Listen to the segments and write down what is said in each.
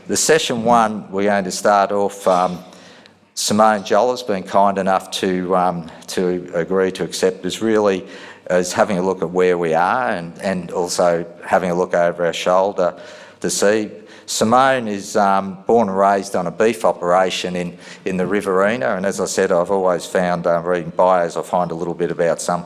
The session one, we're going to start off. Simone Jolliffe's been kind enough to agree to accept us really as having a look at where we are and also having a look over our shoulder to see. Simone is born and raised on a beef operation in the Riverina, and as I said, I've always found reading bios, I find a little bit about some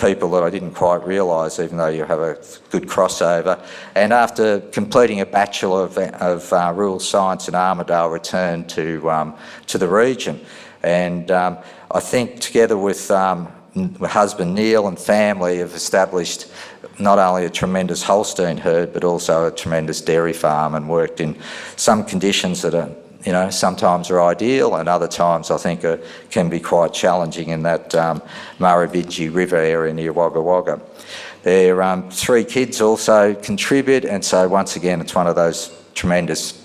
people that I didn't quite realise, even though you have a good crossover. And after completing a Bachelor of Rural Science in Armidale, returned to the region. And I think together with my husband Neil and family have established not only a tremendous Holstein herd but also a tremendous dairy farm, and worked in some conditions that are, you know, sometimes are ideal and other times I think can be quite challenging in that Murrumbidgee River area near Wagga Wagga. Their 3 kids also contribute, and so once again it's one of those tremendous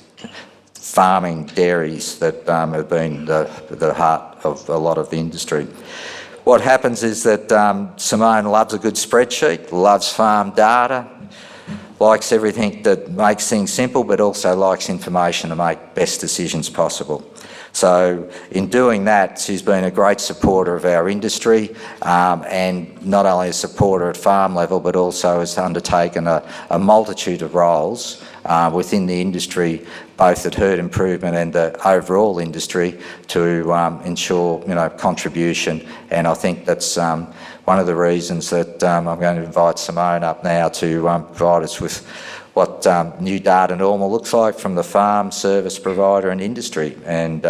farming dairies that have been the heart of a lot of the industry. What happens is that Simone loves a good spreadsheet, loves farm data, likes everything that makes things simple, but also likes information to make best decisions possible. So in doing that, she's been a great supporter of our industry, and not only a supporter at farm level, but also has undertaken a multitude of roles within the industry, both at herd improvement and the overall industry, to ensure, you know, contribution. And I think that's one of the reasons that I'm going to invite Simone up now to provide us with what new data normal looks like from the farm, service provider and industry, and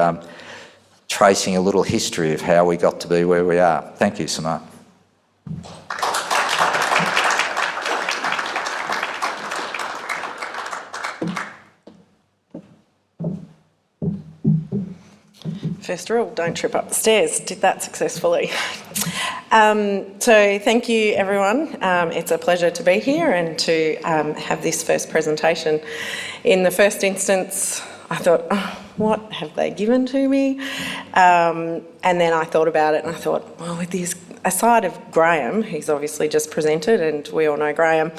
tracing a little history of how we got to be where we are. Thank you, Simone. First rule, don't trip up the stairs. Did that successfully. So thank you everyone. It's a pleasure to be here and to have this first presentation. In the first instance, I thought, oh, what have they given to me? And then I thought about it and I thought, well, with this, aside of Graham, who's obviously just presented, and we all know Graham,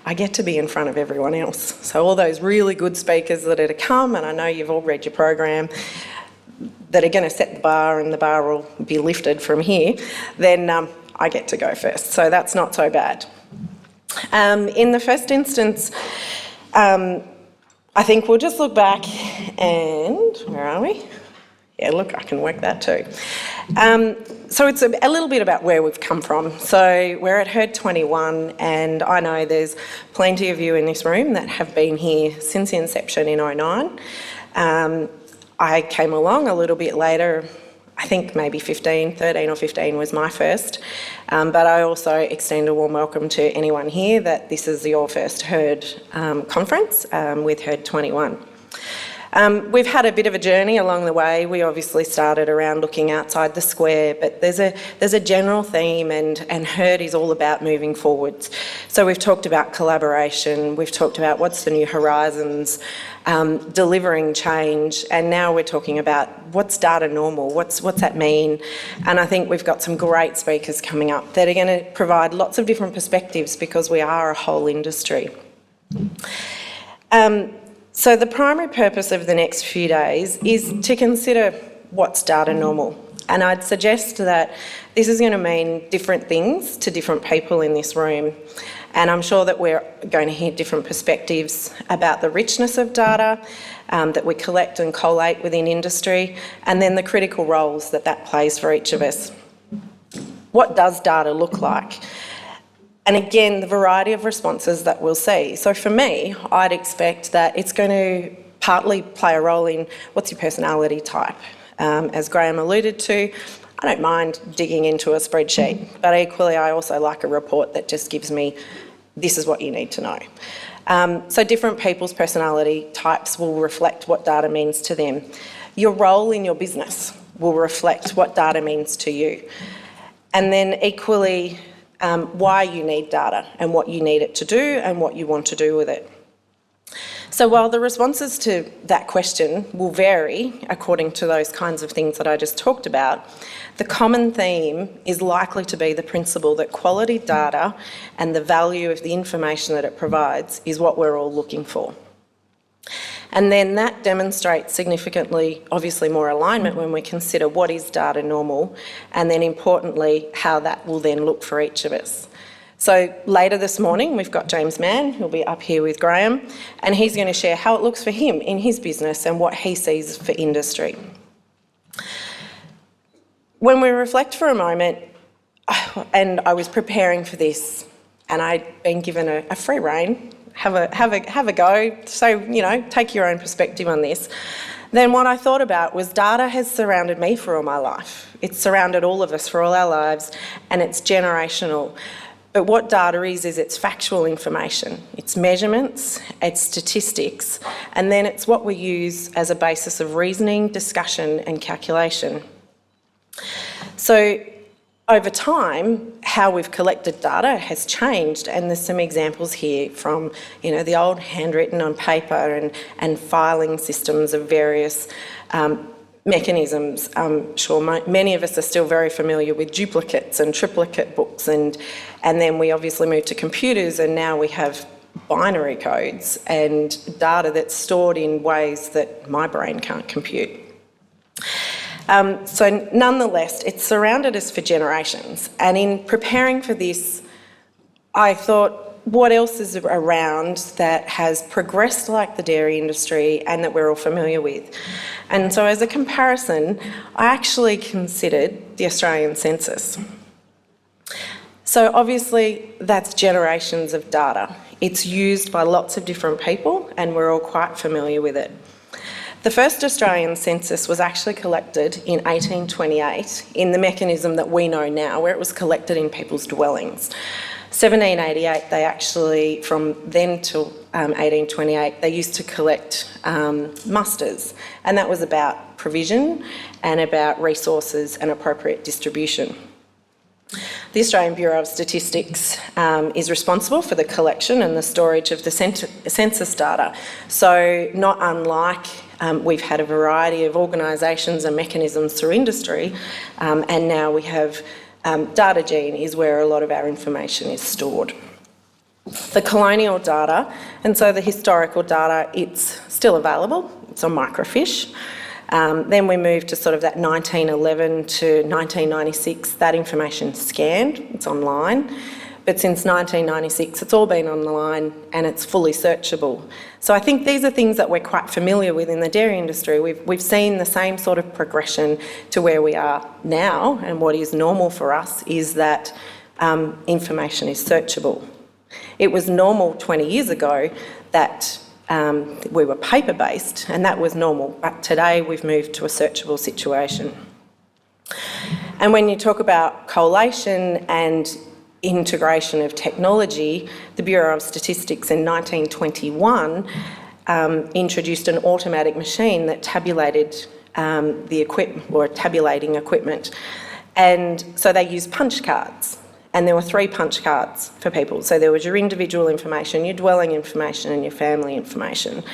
I get to be in front of everyone else. So all those really good speakers that are to come, and I know you've all read your program, that are going to set the bar and the bar will be lifted from here, then I get to go first. So that's not so bad. In the first instance, I think we'll just look back and, where are we? Yeah, look, I can work that too. So it's a little bit about where we've come from. So we're at herd 21, and I know there's plenty of you in this room that have been here since the inception in 2009. I came along a little bit later, I think maybe 13 or 15 was my first, but I also extend a warm welcome to anyone here that this is your first herd conference with herd 21. We've had a bit of a journey along the way. We obviously started around looking outside the square, but there's a general theme, and herd is all about moving forwards. So we've talked about collaboration, we've talked about what's the new horizons, delivering change, and now we're talking about what's data normal, what's that mean? And I think we've got some great speakers coming up that are going to provide lots of different perspectives, because we are a whole industry. So the primary purpose of the next few days is to consider what's data normal. And I'd suggest that this is going to mean different things to different people in this room. And I'm sure that we're going to hear different perspectives about the richness of data that we collect and collate within industry, and then the critical roles that plays for each of us. What does data look like? And again, the variety of responses that we'll see. So for me, I'd expect that it's going to partly play a role in what's your personality type. As Graham alluded to, I don't mind digging into a spreadsheet, but equally I also like a report that just gives me, this is what you need to know. So different people's personality types will reflect what data means to them. Your role in your business will reflect what data means to you. And then equally, why you need data and what you need it to do and what you want to do with it. So while the responses to that question will vary according to those kinds of things that I just talked about, the common theme is likely to be the principle that quality data and the value of the information that it provides is what we're all looking for. And then that demonstrates significantly, obviously, more alignment when we consider what is data normal, and then importantly, how that will then look for each of us. So later this morning, we've got James Mann, who'll be up here with Graham, and he's going to share how it looks for him in his business and what he sees for industry. When we reflect for a moment, and I was preparing for this, and I'd been given a free rein, have a go, so, you know, take your own perspective on this. Then what I thought about was data has surrounded me for all my life. It's surrounded all of us for all our lives, and it's generational. But what data is it's factual information. It's measurements, it's statistics, and then it's what we use as a basis of reasoning, discussion, and calculation. So over time, how we've collected data has changed, and there's some examples here from, you know, the old handwritten on paper and filing systems of various mechanisms. I'm sure many of us are still very familiar with duplicates and triplicate books, and then we obviously moved to computers, and now we have binary codes and data that's stored in ways that my brain can't compute. So nonetheless, it's surrounded us for generations, and in preparing for this, I thought, what else is around that has progressed like the dairy industry and that we're all familiar with? And so as a comparison, I actually considered the Australian census. So obviously that's generations of data. It's used by lots of different people and we're all quite familiar with it. The first Australian census was actually collected in 1828 in the mechanism that we know now, where it was collected in people's dwellings. 1788, they actually, from then till 1828, they used to collect musters, and that was about provision and about resources and appropriate distribution. The Australian Bureau of Statistics is responsible for the collection and the storage of the census data. So not unlike we've had a variety of organisations and mechanisms through industry, and now we have DataGene is where a lot of our information is stored. The colonial data, and so the historical data, it's still available, it's on microfiche. Then we moved to sort of that 1911 to 1996, that information's scanned, it's online. But since 1996, it's all been online and it's fully searchable. So I think these are things that we're quite familiar with in the dairy industry. We've seen the same sort of progression to where we are now, and what is normal for us is that information is searchable. It was normal 20 years ago that we were paper-based, and that was normal, but today we've moved to a searchable situation. And when you talk about collation and integration of technology, the Bureau of Statistics in 1921 introduced an automatic machine that tabulated the equipment, or tabulating equipment. And so they used punch cards, and there were 3 punch cards for people. So there was your individual information, your dwelling information, and your family information.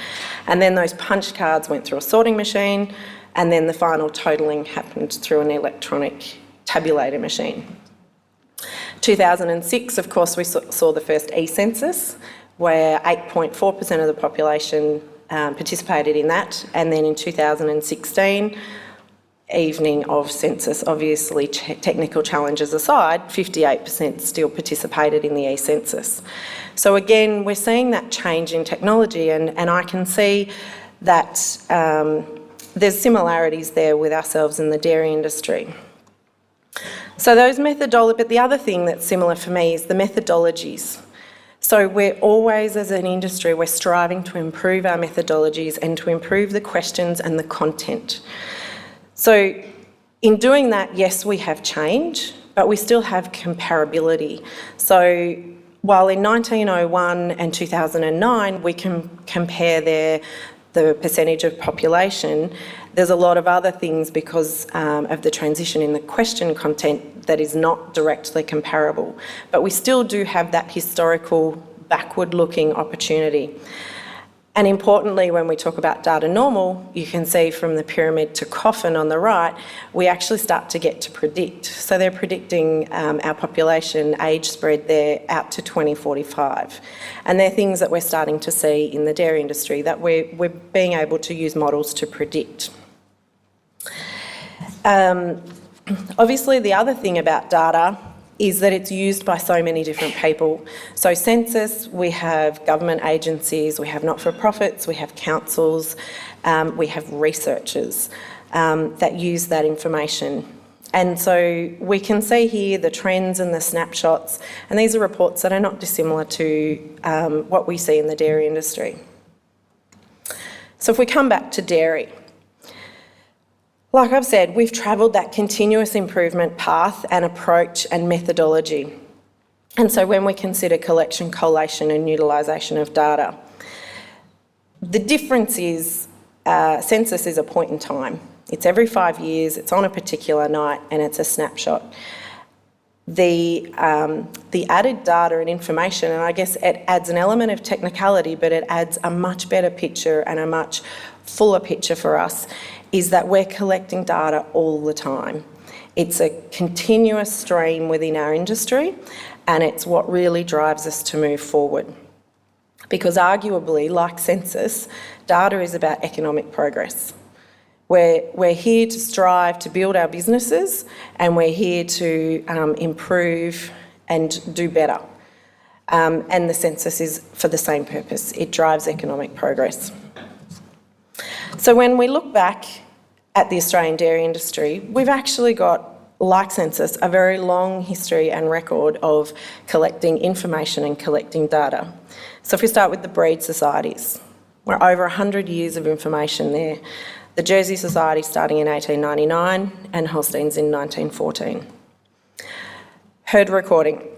And then those punch cards went through a sorting machine, and then the final totalling happened through an electronic tabulator machine. 2006, of course, we saw the first e-census, where 8.4% of the population participated in that. And then in 2016, evening of census, obviously technical challenges aside, 58% still participated in the e-census. So again, we're seeing that change in technology, and I can see that there's similarities there with ourselves in the dairy industry. So those methodologies, but the other thing that's similar for me is the methodologies. So we're always, as an industry, we're striving to improve our methodologies and to improve the questions and the content. So in doing that, yes, we have change, but we still have comparability. So while in 1901 and 2009, we can compare the percentage of population, there's a lot of other things because of the transition in the question content that is not directly comparable. But we still do have that historical backward-looking opportunity. And importantly, when we talk about data normal, you can see from the pyramid to coffin on the right, we actually start to get to predict. So they're predicting our population age spread there out to 2045. And they're things that we're starting to see in the dairy industry that we're being able to use models to predict. Obviously, the other thing about data is that it's used by so many different people. So census, we have government agencies, we have not-for-profits, we have councils, we have researchers that use that information. And so we can see here the trends and the snapshots, and these are reports that are not dissimilar to what we see in the dairy industry. So if we come back to dairy, like I've said, we've travelled that continuous improvement path and approach and methodology. And so when we consider collection, collation and utilisation of data, the difference is census is a point in time. It's every 5 years, it's on a particular night, and it's a snapshot. The added data and information, and I guess it adds an element of technicality, but it adds a much better picture and a much fuller picture for us, is that we're collecting data all the time. It's a continuous stream within our industry, and it's what really drives us to move forward. Because arguably, like census, data is about economic progress. We're here to strive to build our businesses, and we're here to improve and do better. And the census is for the same purpose. It drives economic progress. So when we look back at the Australian dairy industry, we've actually got, like census, a very long history and record of collecting information and collecting data. So if we start with the breed societies, we're over 100 years of information there. The Jersey Society starting in 1899 and Holsteins in 1914. Herd recording,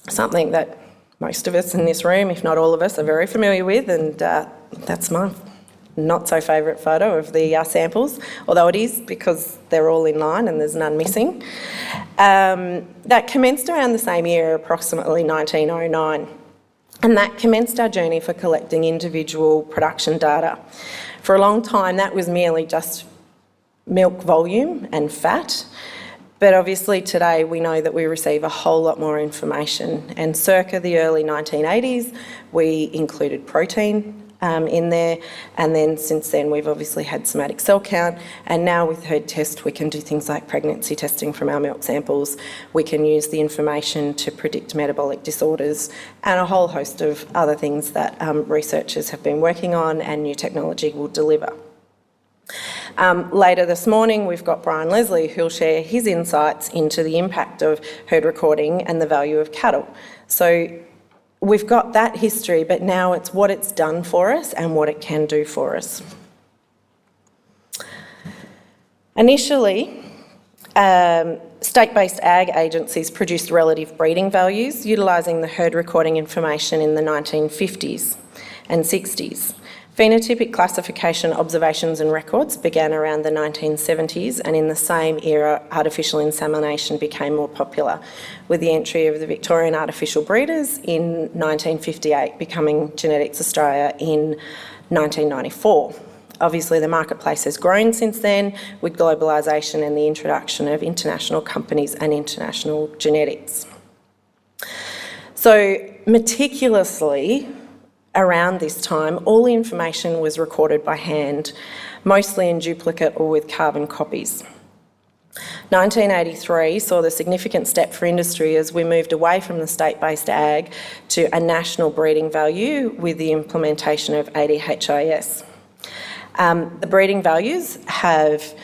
something that most of us in this room, if not all of us, are very familiar with, and that's my not so favourite photo of the samples, although it is because they're all in line and there's none missing. That commenced around the same year, approximately 1909, and that commenced our journey for collecting individual production data. For a long time, that was merely just milk volume and fat, but obviously today we know that we receive a whole lot more information, and circa the early 1980s, we included protein in there, and then since then we've obviously had somatic cell count, and now with herd test we can do things like pregnancy testing from our milk samples. We can use the information to predict metabolic disorders and a whole host of other things that researchers have been working on and new technology will deliver. Later this morning we've got Brian Leslie who'll share his insights into the impact of herd recording and the value of cattle. So we've got that history, but now it's what it's done for us and what it can do for us. Initially, state-based ag agencies produced relative breeding values utilising the herd recording information in the 1950s and 60s. Phenotypic classification observations and records began around the 1970s, and in the same era, artificial insemination became more popular, with the entry of the Victorian Artificial Breeders in 1958, becoming Genetics Australia in 1994. Obviously, the marketplace has grown since then, with globalisation and the introduction of international companies and international genetics. So, meticulously, around this time, all the information was recorded by hand, mostly in duplicate or with carbon copies. 1983 saw the significant step for industry as we moved away from the state-based ag to a national breeding value with the implementation of ADHIS. The breeding values have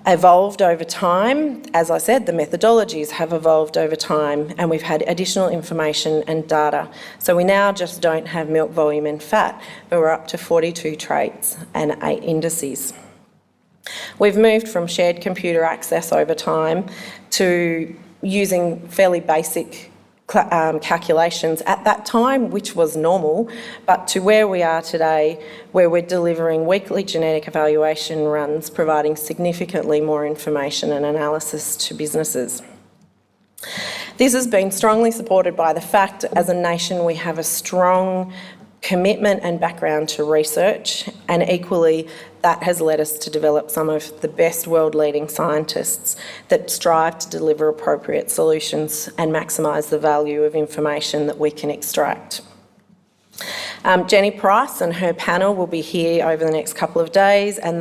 evolved over time. As I said, the methodologies have evolved over time, and we've had additional information and data. So we now just don't have milk volume and fat, but we're up to 42 traits and 8 indices. We've moved from shared computer access over time to using fairly basic calculations at that time, which was normal, but to where we are today, where we're delivering weekly genetic evaluation runs, providing significantly more information and analysis to businesses. This has been strongly supported by the fact, as a nation, we have a strong commitment and background to research, and equally that has led us to develop some of the best world-leading scientists that strive to deliver appropriate solutions and maximise the value of information that we can extract. Jenny Price and her panel will be here over the next couple of days, and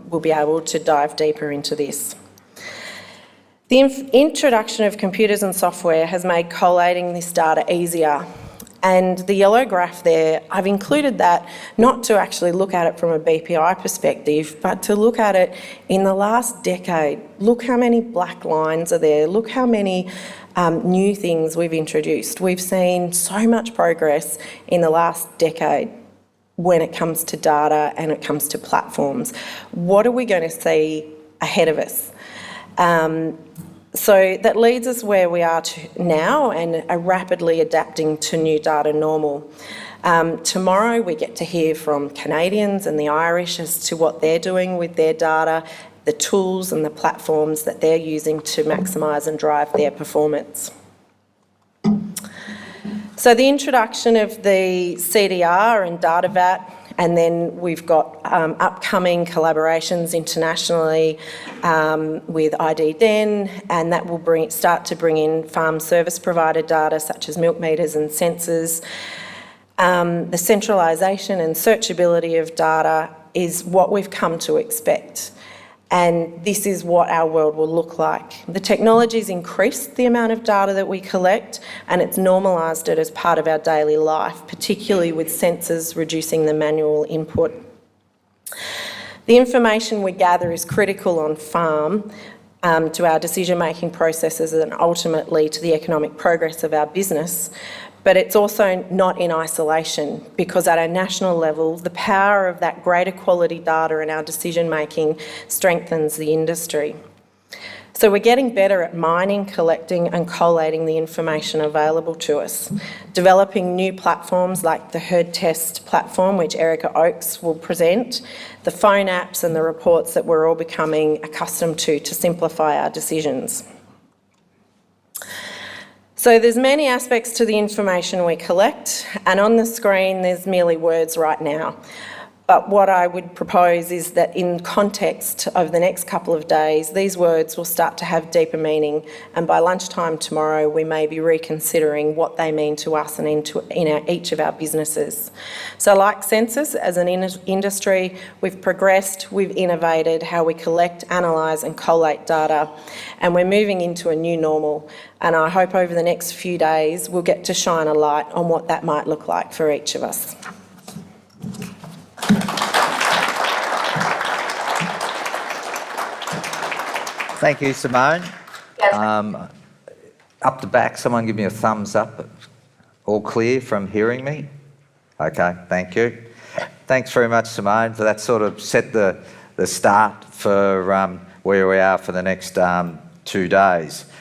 will be able to dive deeper into this. The introduction of computers and software has made collating this data easier. And the yellow graph there, I've included that not to actually look at it from a BPI perspective, but to look at it in the last decade. Look how many black lines are there. Look how many new things we've introduced. We've seen so much progress in the last decade when it comes to data and it comes to platforms. What are we going to see ahead of us? So that leads us where we are now and are rapidly adapting to new data normal. Tomorrow we get to hear from Canadians and the Irish as to what they're doing with their data, the tools and the platforms that they're using to maximise and drive their performance. So the introduction of the CDR and DataVat, and then we've got upcoming collaborations internationally with IDDEN, and that will start to bring in farm service provider data such as milk meters and sensors. The centralisation and searchability of data is what we've come to expect. And this is what our world will look like. The technology's increased the amount of data that we collect, and it's normalised it as part of our daily life, particularly with sensors reducing the manual input. The information we gather is critical on farm to our decision-making processes and ultimately to the economic progress of our business. But it's also not in isolation, because at a national level, the power of that greater quality data in our decision-making strengthens the industry. So we're getting better at mining, collecting and collating the information available to us, developing new platforms like the Herd Test platform, which Erica Oakes will present, the phone apps and the reports that we're all becoming accustomed to simplify our decisions. So there's many aspects to the information we collect, and on the screen there's merely words right now. But what I would propose is that in context over the next couple of days, these words will start to have deeper meaning, and by lunchtime tomorrow we may be reconsidering what they mean to us and in each of our businesses. So like census, as an industry, we've progressed, we've innovated how we collect, analyse and collate data, and we're moving into a new normal. And I hope over the next few days we'll get to shine a light on what that might look like for each of us. Thank you, Simone. Yes. Up the back, someone give me a thumbs up. All clear from hearing me? Okay, thank you. Thanks very much, Simone, for that sort of set the start for where we are for the next 2 days.